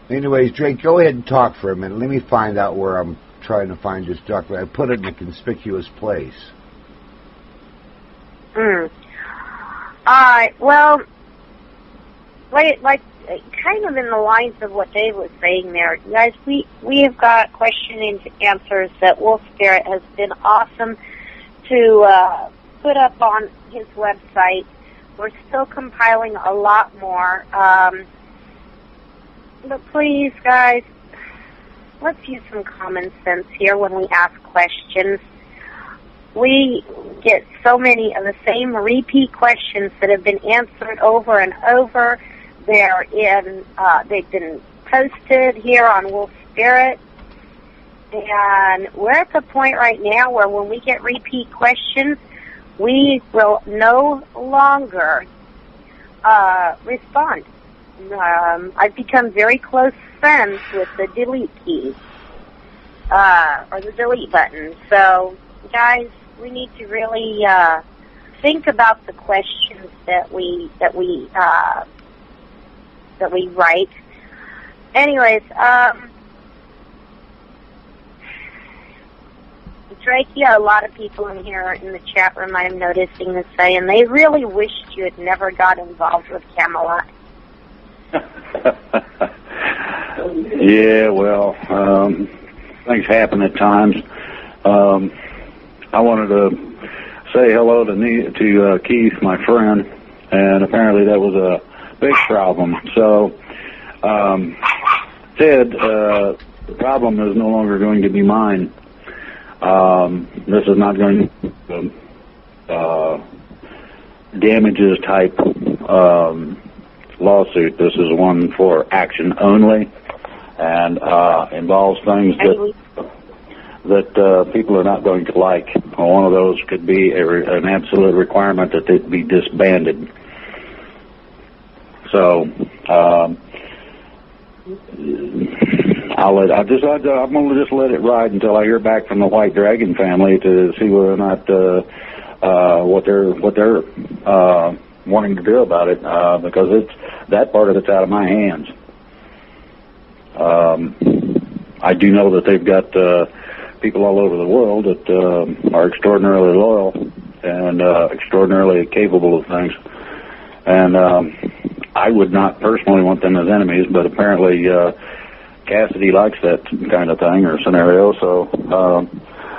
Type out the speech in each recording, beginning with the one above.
Anyways, Drake, go ahead and talk for a minute. Let me find out where I'm trying to find this document. I put it in a conspicuous place. Well, like kind of in the lines of what Dave was saying there, you guys, we have got question and answers that Wolf Spirit has been awesome to put up on his website. We're still compiling a lot more. But please, guys, let's use some common sense here when we ask questions. We get so many of the same repeat questions that have been answered over and over. They've been posted here on Wolf Spirit. And we're at the point right now where when we get repeat questions, we will no longer respond. I've become very close friends with the delete key, or the delete button. So, guys, we need to really think about the questions that we write. Anyways, Drake, you have a lot of people in here in the chat room I'm noticing this saying they really wished you had never got involved with Camelot. Yeah, well, things happen at times. I wanted to say hello to Keith, my friend, and apparently that was a big problem. So, Ted, the problem is no longer going to be mine. This is not going to damages type lawsuit. This is one for action only, and involves things that people are not going to like. One of those could be an absolute requirement that it be disbanded. So I'm going to just let it ride until I hear back from the White Dragon family to see whether or not what they're wanting to do about it, because that part of it's out of my hands. I do know that they've got people all over the world that are extraordinarily loyal and extraordinarily capable of things, and I would not personally want them as enemies, but apparently Cassidy likes that kind of thing or scenario. So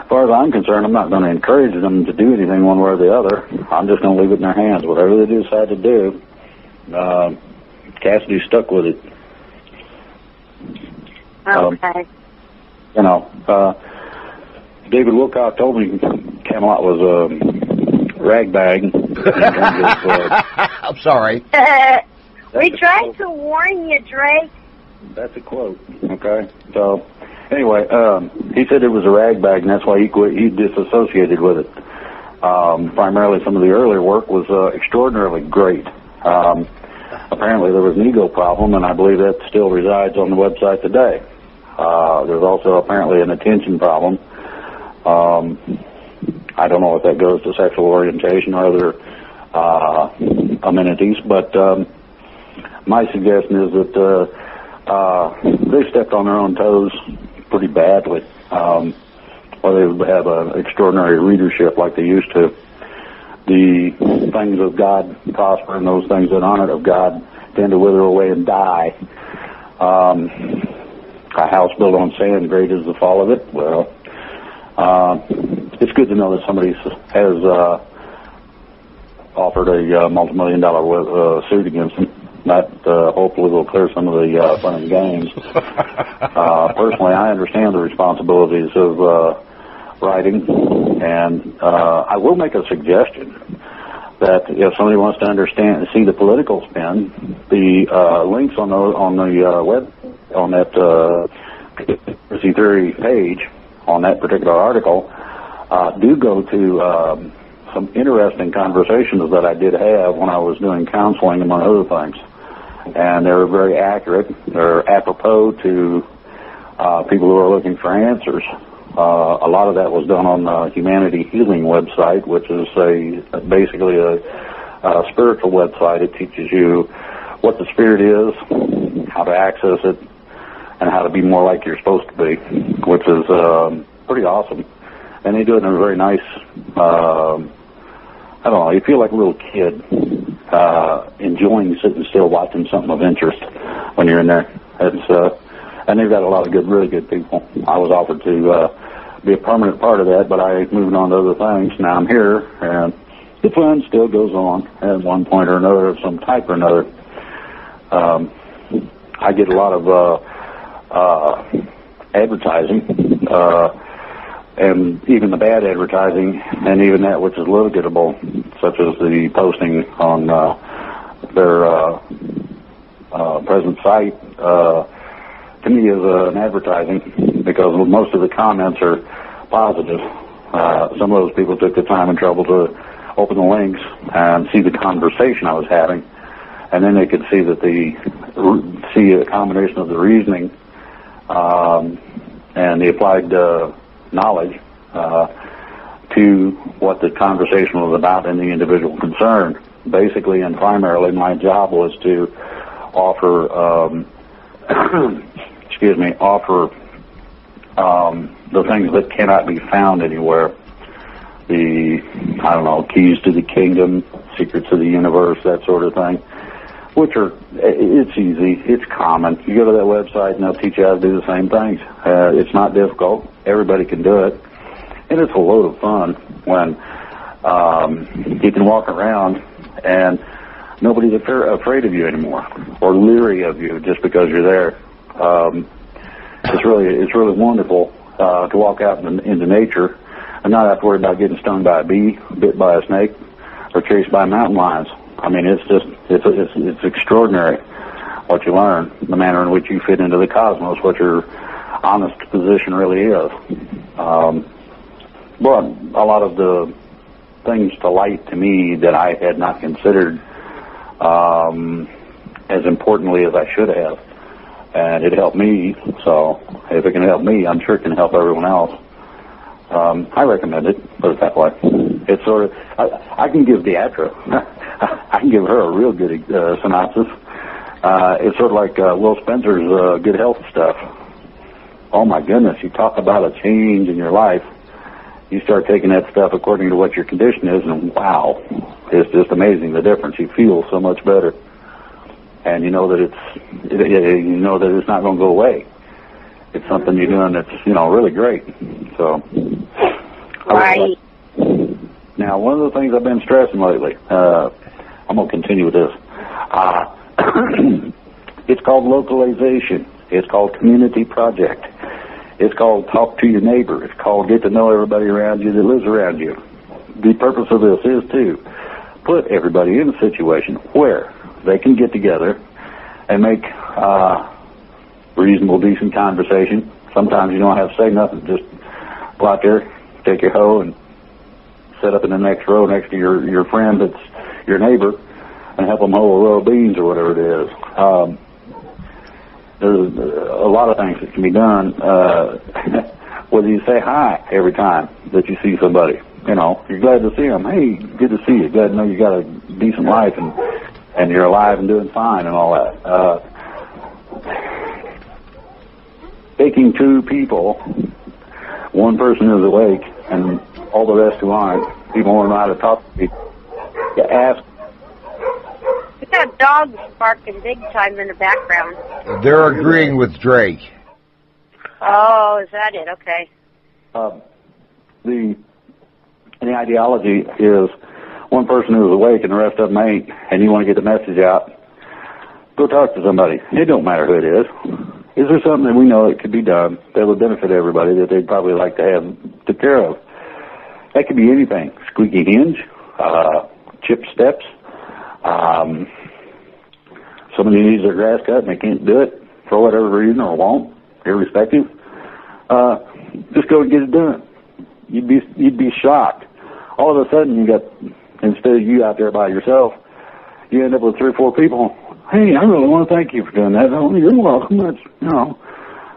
as far as I'm concerned, I'm not going to encourage them to do anything one way or the other. I'm just going to leave it in their hands. Whatever they decide to do, Cassidy's stuck with it. Okay. David Wilcock told me Camelot was a rag bag. I'm sorry. We tried to warn you, Drake. That's a quote. Okay. So, anyway, he said it was a rag bag, and that's why he quit. He disassociated with it. Primarily, some of the earlier work was extraordinarily great. Apparently, there was an ego problem, and I believe that still resides on the website today. There's also apparently an attention problem. I don't know if that goes to sexual orientation or other amenities, but my suggestion is that they stepped on their own toes pretty badly, or they would have an extraordinary readership like they used to. The things of God prosper, and those things that aren't of God tend to wither away and die. A house built on sand, great is the fall of it. Well, it's good to know that somebody has offered a multi-million-dollar suit against them. That hopefully will clear some of the fun and games. Personally, I understand the responsibilities of writing, and I will make a suggestion that if somebody wants to understand and see the political spin, the links on the web on that conspiracy theory page on that particular article do go to some interesting conversations that I did have when I was doing counseling, among other things. And they're very accurate. They're apropos to people who are looking for answers. A lot of that was done on the Humanity Healing website, which is basically a spiritual website. It teaches you what the spirit is, how to access it, and how to be more like you're supposed to be, which is pretty awesome. And they do it in a very nice, I don't know, you feel like a little kid enjoying sitting still watching something of interest when you're in there. And they've got a lot of good, really good people. I was offered to be a permanent part of that, but I moved on to other things. Now I'm here, and the fun still goes on at one point or another of some type or another. I get a lot of advertising, and even the bad advertising, and even that which is litigable, such as the posting on their present site, to me is an advertising, because most of the comments are positive. Some of those people took the time and trouble to open the links and see the conversation I was having, and then they could see that see a combination of the reasoning and the applied knowledge to what the conversation was about and the individual concerned. Basically and primarily, my job was to offer offer the things that cannot be found anywhere. The, I don't know, keys to the kingdom, secrets of the universe, that sort of thing, which are, it's easy, it's common. You go to that website and they'll teach you how to do the same things. It's not difficult. Everybody can do it. And it's a load of fun when you can walk around and nobody's afraid of you anymore or leery of you just because you're there. It's really wonderful to walk out into nature and not have to worry about getting stung by a bee, bit by a snake, or chased by mountain lions. I mean, it's extraordinary what you learn, the manner in which you fit into the cosmos, what your honest position really is. But a lot of the things to light to me that I had not considered as importantly as I should have. And it helped me, so if it can help me, I'm sure it can help everyone else. I recommend it, put it that way. It's sort of, I can give Deatra, I can give her a real good synopsis. It's sort of like Will Spencer's good health stuff. Oh my goodness, you talk about a change in your life. You start taking that stuff according to what your condition is, and wow, it's just amazing the difference. You feel so much better. And you know that it's not going to go away. It's something you're doing that's, really great. So, right. Now, one of the things I've been stressing lately, I'm going to continue with this. It's called localization. It's called community project. It's called talk to your neighbor. It's called get to know everybody around you that lives around you. The purpose of this is to put everybody in a situation where they can get together and make reasonable, decent conversation. Sometimes you don't have to say nothing. Just go out there, take your hoe, and set up in the next row next to your friend that's your neighbor and help them hoe a row of beans or whatever it is. There's a lot of things that can be done. Whether you say hi every time that you see somebody. You're glad to see them. Hey, good to see you. Glad to know you got a decent life and you're alive and doing fine and all that. Taking two people, one person is awake and all the rest who aren't, people want to know how to talk to people. You ask. We got dogs barking big time in the background. They're agreeing with Drake. Oh, is that it? Okay. The ideology is one person who's awake and the rest of them ain't, and you want to get the message out, go talk to somebody. It don't matter who it is. Is there something that we know that could be done that would benefit everybody that they'd probably like to have took care of? That could be anything. Squeaky hinge, chip steps, somebody needs their grass cut and they can't do it for whatever reason or won't, irrespective. Just go and get it done. You'd be shocked. All of a sudden, you got, instead of you out there by yourself, you end up with 3 or 4 people. Hey, I really want to thank you for doing that. Oh, you're welcome. That's,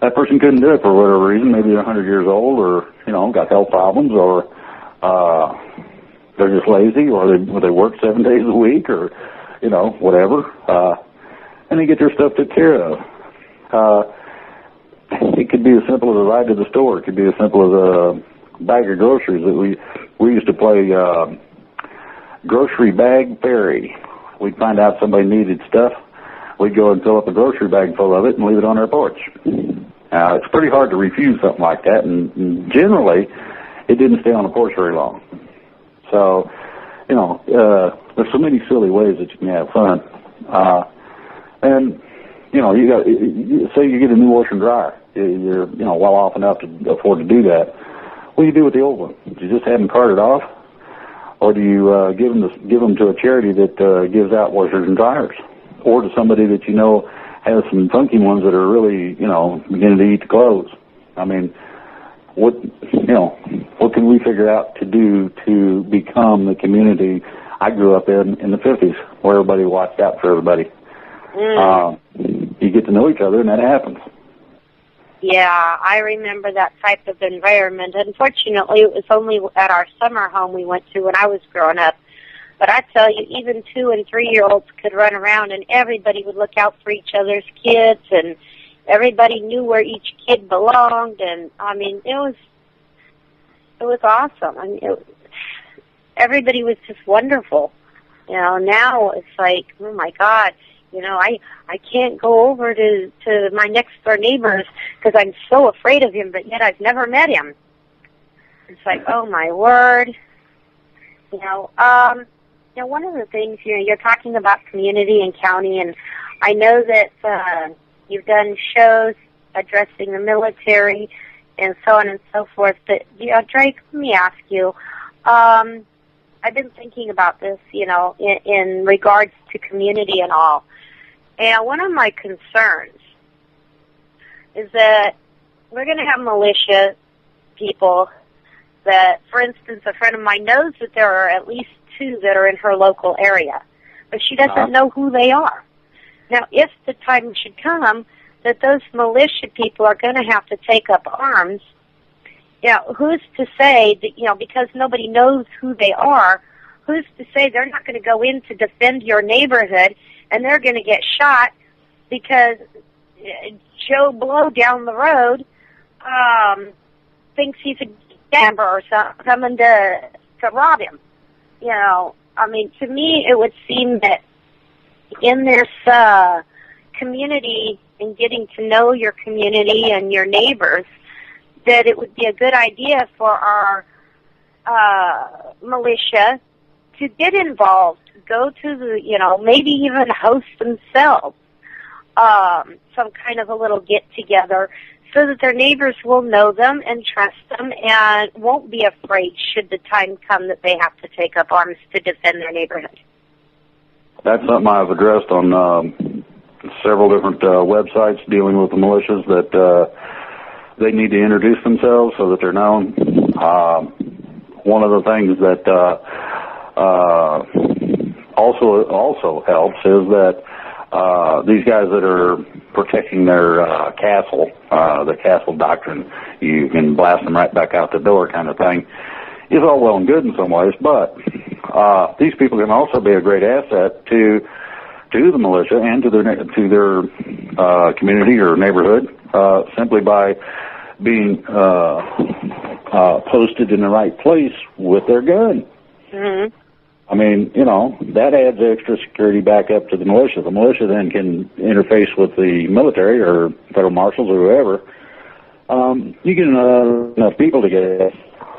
that person couldn't do it for whatever reason. Maybe they're 100 years old, or got health problems, or they're just lazy, or they work 7 days a week, or whatever. And they get their stuff took care of. it could be as simple as a ride to the store. It could be as simple as a bag of groceries. That we used to play grocery bag fairy. We'd find out somebody needed stuff. We'd go and fill up a grocery bag full of it and leave it on our porch. Now, it's pretty hard to refuse something like that, and generally, it didn't stay on the porch very long. So, you know, there's so many silly ways that you can have fun. And, you know, say you get a new washer and dryer. You're, you know, well off enough to afford to do that. What do you do with the old one? Do you just have them carted off? Or do you give them to a charity that gives out washers and dryers? Or to somebody that you know has some funky ones that are really, you know, beginning to eat the clothes? I mean, what can we figure out to do to become the community I grew up in the 50s, where everybody watched out for everybody? You get to know each other, and that happens. Yeah, I remember that type of environment. Unfortunately, it was only at our summer home we went to when I was growing up. But I tell you, even 2- and 3-year-olds could run around, and everybody would look out for each other's kids, and everybody knew where each kid belonged. And I mean, it was awesome. I mean, everybody was just wonderful. You know, now it's like, oh my God, you know, I can't go over to my next door neighbors because I'm so afraid of him, but yet I've never met him. It's like, oh my word. You know, one of the things, you know, you're talking about community and county, and I know that you've done shows addressing the military and so on and so forth. But, you know, Drake, let me ask you, I've been thinking about this, you know, in regards to community and all. And one of my concerns is that we're going to have militia people that, for instance, a friend of mine knows that there are at least 2 that are in her local area, but she doesn't know who they are. Now, if the time should come that those militia people are going to have to take up arms, you know, who's to say that, you know, because nobody knows who they are, who's to say they're not going to go in to defend your neighborhood and they're going to get shot because Joe Blow down the road thinks he's a gambler or something, coming to rob him. You know, I mean, to me, it would seem that in this community and getting to know your community and your neighbors, that it would be a good idea for our militia to get involved, go to the, you know, maybe even host themselves some kind of a little get-together so that their neighbors will know them and trust them and won't be afraid should the time come that they have to take up arms to defend their neighborhood. That's something I've addressed on several different websites dealing with the militias, that they need to introduce themselves so that they're known. One of the things that also helps is that these guys that are protecting their castle, the castle doctrine, you can blast them right back out the door kind of thing, is all well and good in some ways, but these people can also be a great asset to the militia and to their community or neighborhood, simply by being posted in the right place with their gun. Mm-hmm. I mean, you know, that adds extra security back up to the militia. The militia then can interface with the military or federal marshals or whoever. You get enough people together.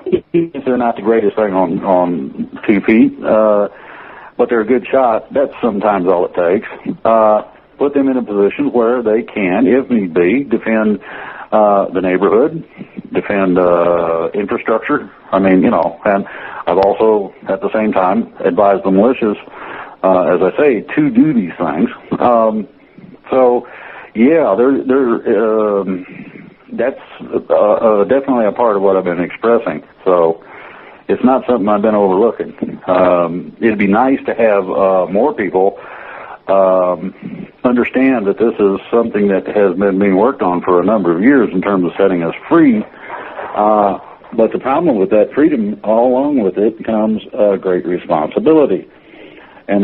If they're not the greatest thing on 2 feet, but they're a good shot, that's sometimes all it takes. Put them in a position where they can, if need be, defend the neighborhood, defend infrastructure. I mean, you know, and I've also, at the same time, advised the militias, as I say, to do these things. So, yeah, that's definitely a part of what I've been expressing. So it's not something I've been overlooking. It'd be nice to have more people understand that this is something that has been being worked on for a number of years in terms of setting us free. But the problem with that freedom, all along with it, comes a great responsibility. And